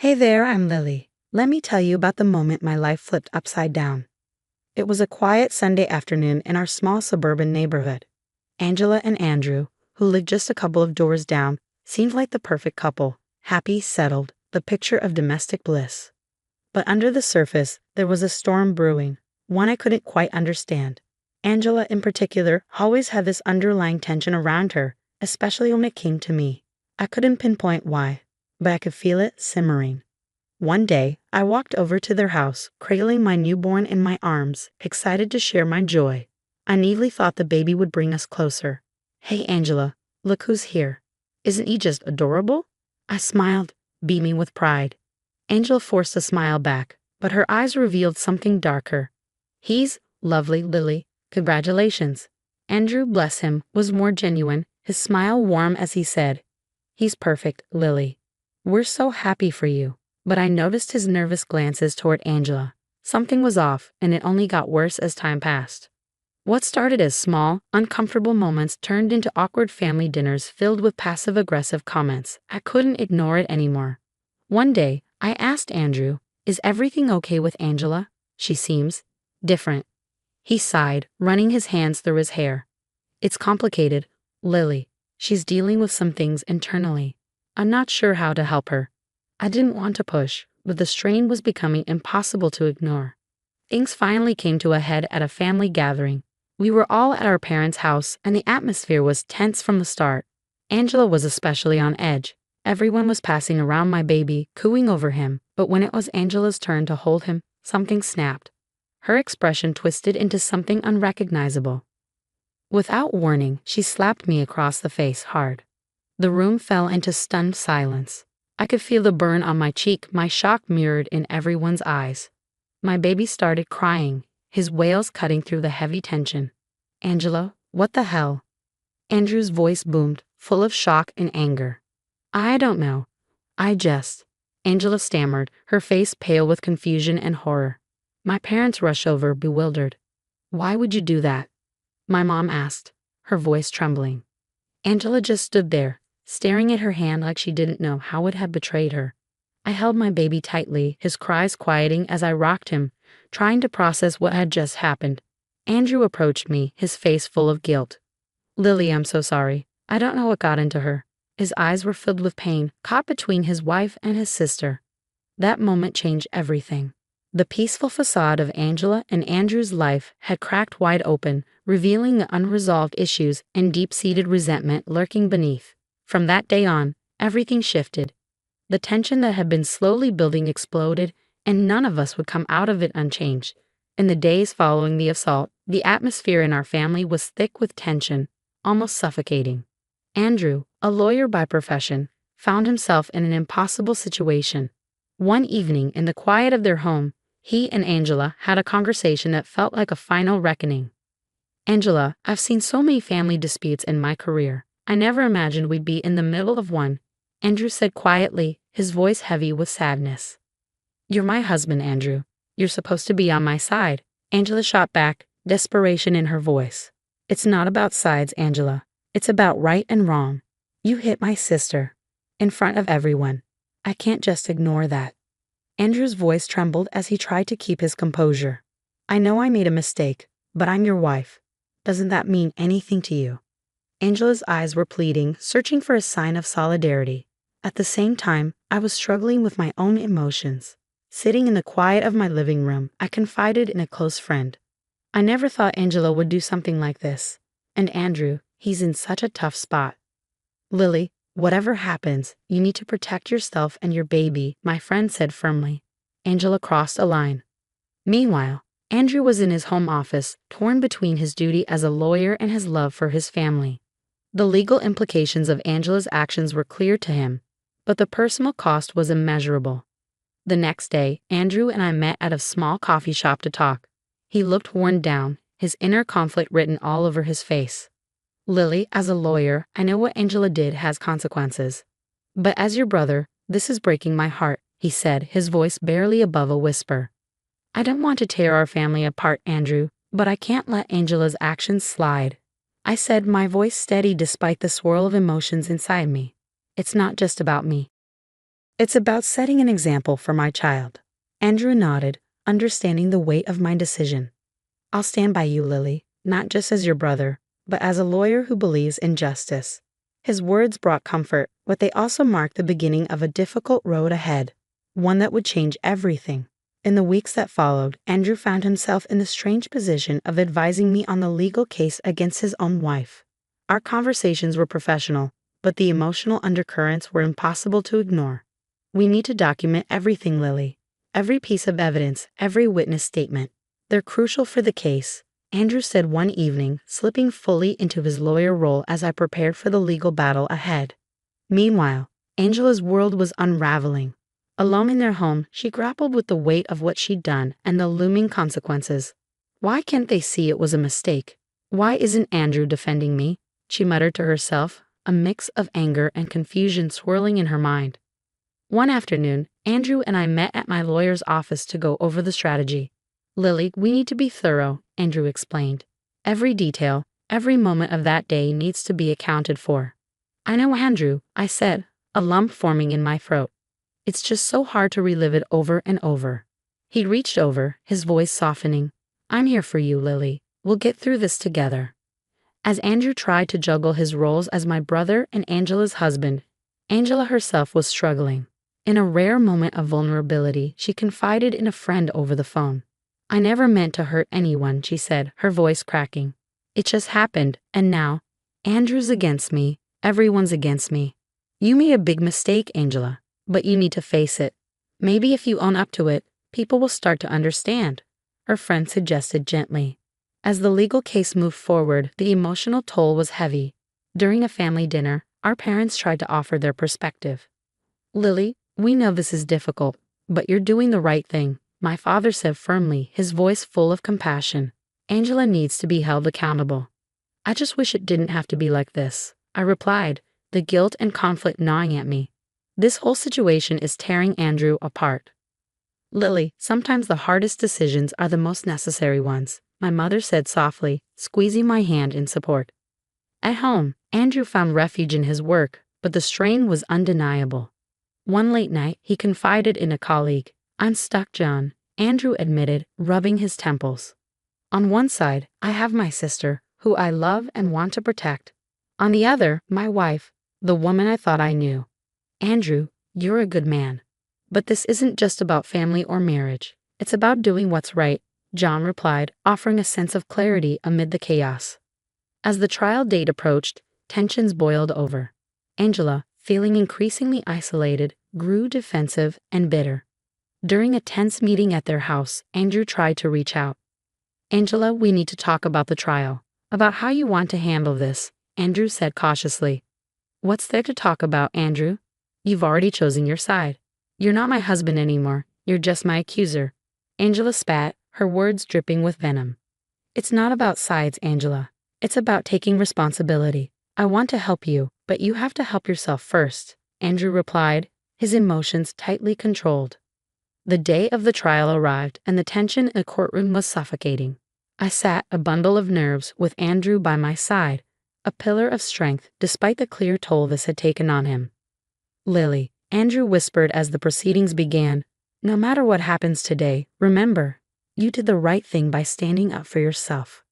Hey there, I'm Lily. Let me tell you about the moment my life flipped upside down. It was a quiet Sunday afternoon in our small suburban neighborhood. Angela and Andrew, who lived just a couple of doors down, seemed like the perfect couple, happy, settled, the picture of domestic bliss. But under the surface, there was a storm brewing, one I couldn't quite understand. Angela, in particular, always had this underlying tension around her, especially when it came to me. I couldn't pinpoint why, but I could feel it simmering. One day, I walked over to their house, cradling my newborn in my arms, excited to share my joy. I naively thought the baby would bring us closer. "Hey, Angela, look who's here. Isn't he just adorable?" I smiled, beaming with pride. Angela forced a smile back, but her eyes revealed something darker. "He's lovely, Lily. Congratulations." Andrew, bless him, was more genuine, his smile warm as he said, "He's perfect, Lily. We're so happy for you." But I noticed his nervous glances toward Angela. Something was off, and it only got worse as time passed. What started as small, uncomfortable moments turned into awkward family dinners filled with passive-aggressive comments. I couldn't ignore it anymore. One day, I asked Andrew, "Is everything okay with Angela? She seems different." He sighed, running his hands through his hair. "It's complicated, Lily. She's dealing with some things internally. I'm not sure how to help her." I didn't want to push, but the strain was becoming impossible to ignore. Things finally came to a head at a family gathering. We were all at our parents' house, and the atmosphere was tense from the start. Angela was especially on edge. Everyone was passing around my baby, cooing over him, but when it was Angela's turn to hold him, something snapped. Her expression twisted into something unrecognizable. Without warning, she slapped me across the face hard. The room fell into stunned silence. I could feel the burn on my cheek, my shock mirrored in everyone's eyes. My baby started crying, his wails cutting through the heavy tension. "Angela, what the hell?" Andrew's voice boomed, full of shock and anger. "I don't know. Angela stammered, her face pale with confusion and horror. My parents rushed over, bewildered. "Why would you do that?" my mom asked, her voice trembling. Angela just stood there, staring at her hand like she didn't know how it had betrayed her. I held my baby tightly, his cries quieting as I rocked him, trying to process what had just happened. Andrew approached me, his face full of guilt. "Lily, I'm so sorry. I don't know what got into her." His eyes were filled with pain, caught between his wife and his sister. That moment changed everything. The peaceful facade of Angela and Andrew's life had cracked wide open, revealing the unresolved issues and deep-seated resentment lurking beneath. From that day on, everything shifted. The tension that had been slowly building exploded, and none of us would come out of it unchanged. In the days following the assault, the atmosphere in our family was thick with tension, almost suffocating. Andrew, a lawyer by profession, found himself in an impossible situation. One evening, in the quiet of their home, he and Angela had a conversation that felt like a final reckoning. "Angela, I've seen so many family disputes in my career. I never imagined we'd be in the middle of one," Andrew said quietly, his voice heavy with sadness. "You're my husband, Andrew. You're supposed to be on my side." Angela shot back, desperation in her voice. "It's not about sides, Angela. It's about right and wrong. You hit my sister. In front of everyone. I can't just ignore that." Andrew's voice trembled as he tried to keep his composure. "I know I made a mistake, but I'm your wife. Doesn't that mean anything to you?" Angela's eyes were pleading, searching for a sign of solidarity. At the same time, I was struggling with my own emotions. Sitting in the quiet of my living room, I confided in a close friend. "I never thought Angela would do something like this. And Andrew, he's in such a tough spot." "Lily, whatever happens, you need to protect yourself and your baby," my friend said firmly. Angela crossed a line. Meanwhile, Andrew was in his home office, torn between his duty as a lawyer and his love for his family. The legal implications of Angela's actions were clear to him, but the personal cost was immeasurable. The next day, Andrew and I met at a small coffee shop to talk. He looked worn down, his inner conflict written all over his face. "Lily, as a lawyer, I know what Angela did has consequences. But as your brother, this is breaking my heart," he said, his voice barely above a whisper. "I don't want to tear our family apart, Andrew, but I can't let Angela's actions slide." I said, my voice steady despite the swirl of emotions inside me. "It's not just about me. It's about setting an example for my child. Andrew nodded, understanding the weight of my decision. I'll stand by you, Lily, not just as your brother, but as a lawyer who believes in justice. His words brought comfort, but they also marked the beginning of a difficult road ahead, one that would change everything. In the weeks that followed, Andrew found himself in the strange position of advising me on the legal case against his own wife. Our conversations were professional, but the emotional undercurrents were impossible to ignore. We need to document everything, Lily. Every piece of evidence, every witness statement. They're crucial for the case, Andrew said one evening, slipping fully into his lawyer role as I prepared for the legal battle ahead. Meanwhile, Angela's world was unraveling. Alone in their home, she grappled with the weight of what she'd done and the looming consequences. Why can't they see it was a mistake? Why isn't Andrew defending me? She muttered to herself, a mix of anger and confusion swirling in her mind. One afternoon, Andrew and I met at my lawyer's office to go over the strategy. Lily, we need to be thorough, Andrew explained. Every detail, every moment of that day needs to be accounted for. I know, Andrew, I said, a lump forming in my throat. It's just so hard to relive it over and over. He reached over, his voice softening. I'm here for you, Lily. We'll get through this together. As Andrew tried to juggle his roles as my brother and Angela's husband, Angela herself was struggling. In a rare moment of vulnerability, she confided in a friend over the phone. I never meant to hurt anyone, she said, her voice cracking. It just happened, and now, Andrew's against me, everyone's against me. You made a big mistake, Angela, but you need to face it. Maybe if you own up to it, people will start to understand, her friend suggested gently. As the legal case moved forward, the emotional toll was heavy. During a family dinner, our parents tried to offer their perspective. Lily, we know this is difficult, but you're doing the right thing, my father said firmly, his voice full of compassion. Angela needs to be held accountable. I just wish it didn't have to be like this, I replied, the guilt and conflict gnawing at me. This whole situation is tearing Andrew apart. Lily, sometimes the hardest decisions are the most necessary ones, my mother said softly, squeezing my hand in support. At home, Andrew found refuge in his work, but the strain was undeniable. One late night, he confided in a colleague. I'm stuck, John, Andrew admitted, rubbing his temples. On one side, I have my sister, who I love and want to protect. On the other, my wife, the woman I thought I knew. Andrew, you're a good man. But this isn't just about family or marriage. It's about doing what's right, John replied, offering a sense of clarity amid the chaos. As the trial date approached, tensions boiled over. Angela, feeling increasingly isolated, grew defensive and bitter. During a tense meeting at their house, Andrew tried to reach out. Angela, we need to talk about the trial, about how you want to handle this, Andrew said cautiously. What's there to talk about, Andrew? You've already chosen your side. You're not my husband anymore, you're just my accuser. Angela spat, her words dripping with venom. It's not about sides, Angela. It's about taking responsibility. I want to help you, but you have to help yourself first, Andrew replied, his emotions tightly controlled. The day of the trial arrived, and the tension in the courtroom was suffocating. I sat, a bundle of nerves, with Andrew by my side, a pillar of strength despite the clear toll this had taken on him. Lily, Andrew whispered as the proceedings began, no matter what happens today, remember, you did the right thing by standing up for yourself.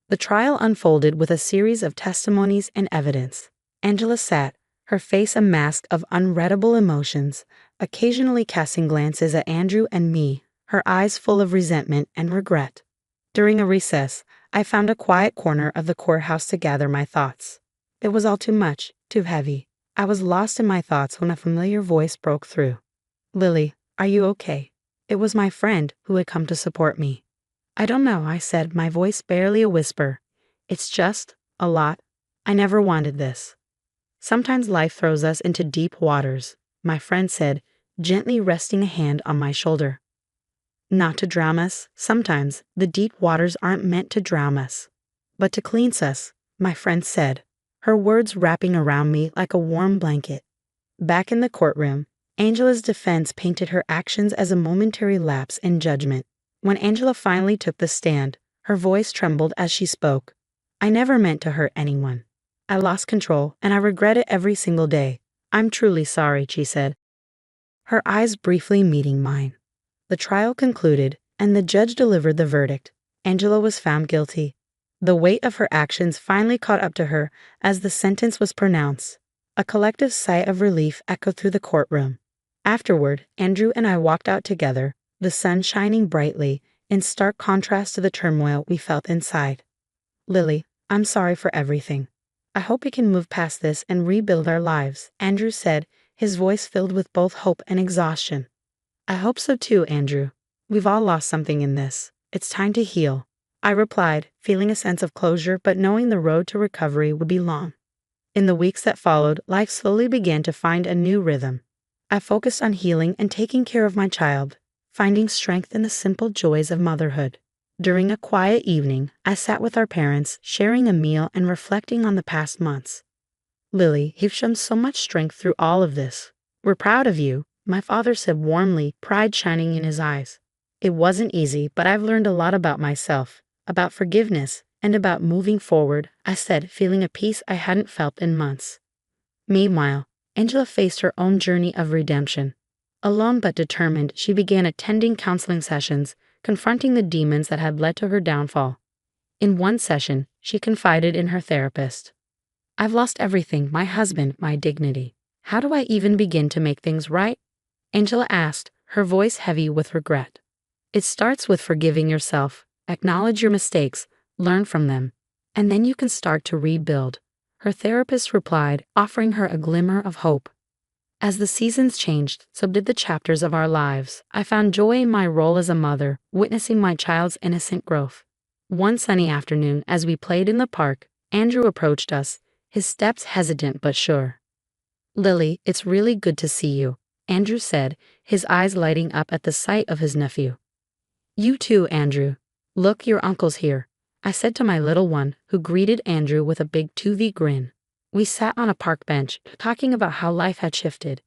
The trial unfolded with a series of testimonies and evidence. Angela sat, her face a mask of unreadable emotions, occasionally casting glances at Andrew and me, her eyes full of resentment and regret. During a recess, I found a quiet corner of the courthouse to gather my thoughts. It was all too much, too heavy. I was lost in my thoughts when a familiar voice broke through. Lily, are you okay? It was my friend who had come to support me. I don't know, I said, my voice barely a whisper. It's just a lot. I never wanted this. Sometimes life throws us into deep waters, my friend said, gently resting a hand on my shoulder. Not to drown us, sometimes the deep waters aren't meant to drown us, but to cleanse us, my friend said, her words wrapping around me like a warm blanket. Back in the courtroom, Angela's defense painted her actions as a momentary lapse in judgment. When Angela finally took the stand, her voice trembled as she spoke. I never meant to hurt anyone. I lost control, and I regret it every single day. I'm truly sorry, she said. her eyes briefly meeting mine. The trial concluded, and the judge delivered the verdict. Angela was found guilty. The weight of her actions finally caught up to her as the sentence was pronounced. A collective sigh of relief echoed through the courtroom. Afterward, Andrew and I walked out together, the sun shining brightly, in stark contrast to the turmoil we felt inside. "Lily, I'm sorry for everything. I hope we can move past this and rebuild our lives," Andrew said, his voice filled with both hope and exhaustion. "I hope so too, Andrew. We've all lost something in this. It's time to heal," I replied, feeling a sense of closure but knowing the road to recovery would be long. In the weeks that followed, life slowly began to find a new rhythm. I focused on healing and taking care of my child, finding strength in the simple joys of motherhood. During a quiet evening, I sat with our parents, sharing a meal and reflecting on the past months. "Lily, you've shown so much strength through all of this. We're proud of you," my father said warmly, pride shining in his eyes. "It wasn't easy, but I've learned a lot about myself, about forgiveness, and about moving forward," I said, feeling a peace I hadn't felt in months. Meanwhile, Angela faced her own journey of redemption. Alone but determined, she began attending counseling sessions, confronting the demons that had led to her downfall. In one session, she confided in her therapist. "I've lost everything, my husband, my dignity. How do I even begin to make things right?" Angela asked, her voice heavy with regret. "It starts with forgiving yourself. Acknowledge your mistakes, learn from them, and then you can start to rebuild," her therapist replied, offering her a glimmer of hope. As the seasons changed, so did the chapters of our lives. I found joy in my role as a mother, witnessing my child's innocent growth. One sunny afternoon, as we played in the park, Andrew approached us, his steps hesitant but sure. "Lily, it's really good to see you," Andrew said, his eyes lighting up at the sight of his nephew. "You too, Andrew. Look, your uncle's here," I said to my little one, who greeted Andrew with a big 2V grin. We sat on a park bench, talking about how life had shifted.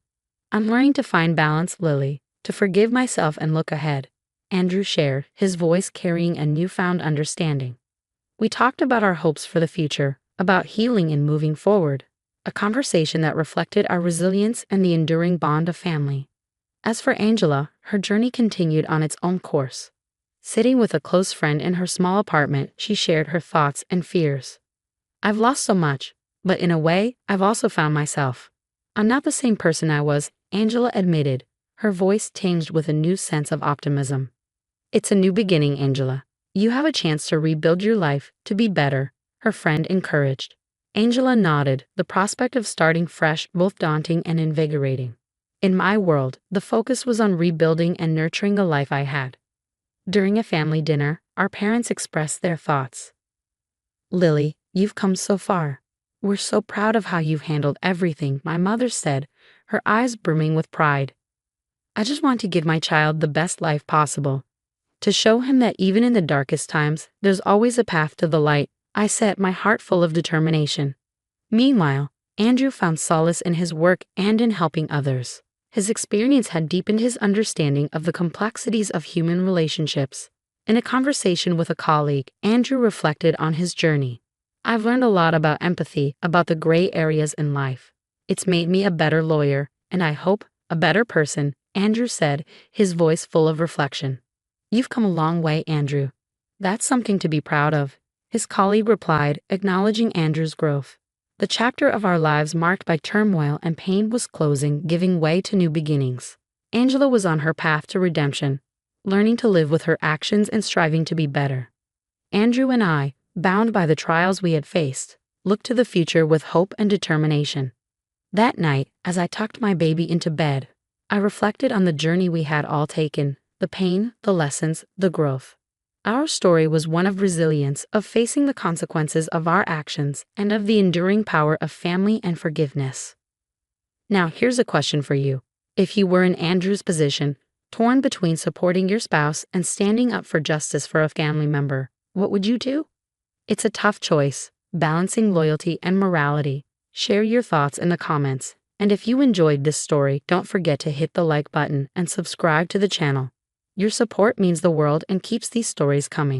"I'm learning to find balance, Lily, to forgive myself and look ahead," Andrew shared, his voice carrying a newfound understanding. We talked about our hopes for the future, about healing and moving forward, a conversation that reflected our resilience and the enduring bond of family. As for Angela, her journey continued on its own course. Sitting with a close friend in her small apartment, she shared her thoughts and fears. "I've lost so much, but in a way, I've also found myself. I'm not the same person I was," Angela admitted, her voice tinged with a new sense of optimism. "It's a new beginning, Angela. You have a chance to rebuild your life, to be better," her friend encouraged. Angela nodded, the prospect of starting fresh both daunting and invigorating. In my world, the focus was on rebuilding and nurturing the life I had. During a family dinner, our parents expressed their thoughts. "Lily, you've come so far. We're so proud of how you've handled everything," my mother said, her eyes brimming with pride. "I just want to give my child the best life possible. To show him that even in the darkest times, there's always a path to the light," I said, my heart full of determination. Meanwhile, Andrew found solace in his work and in helping others. His experience had deepened his understanding of the complexities of human relationships. In a conversation with a colleague, Andrew reflected on his journey. "I've learned a lot about empathy, about the gray areas in life. It's made me a better lawyer, and I hope, a better person," Andrew said, his voice full of reflection. "You've come a long way, Andrew. That's something to be proud of," his colleague replied, acknowledging Andrew's growth. The chapter of our lives marked by turmoil and pain was closing, giving way to new beginnings. Angela was on her path to redemption, learning to live with her actions and striving to be better. Andrew and I, bound by the trials we had faced, looked to the future with hope and determination. That night, as I tucked my baby into bed, I reflected on the journey we had all taken, the pain, the lessons, the growth. Our story was one of resilience, of facing the consequences of our actions, and of the enduring power of family and forgiveness. Now, here's a question for you. If you were in Andrew's position, torn between supporting your spouse and standing up for justice for a family member, what would you do? It's a tough choice, balancing loyalty and morality. Share your thoughts in the comments, and if you enjoyed this story, don't forget to hit the like button and subscribe to the channel. Your support means the world and keeps these stories coming.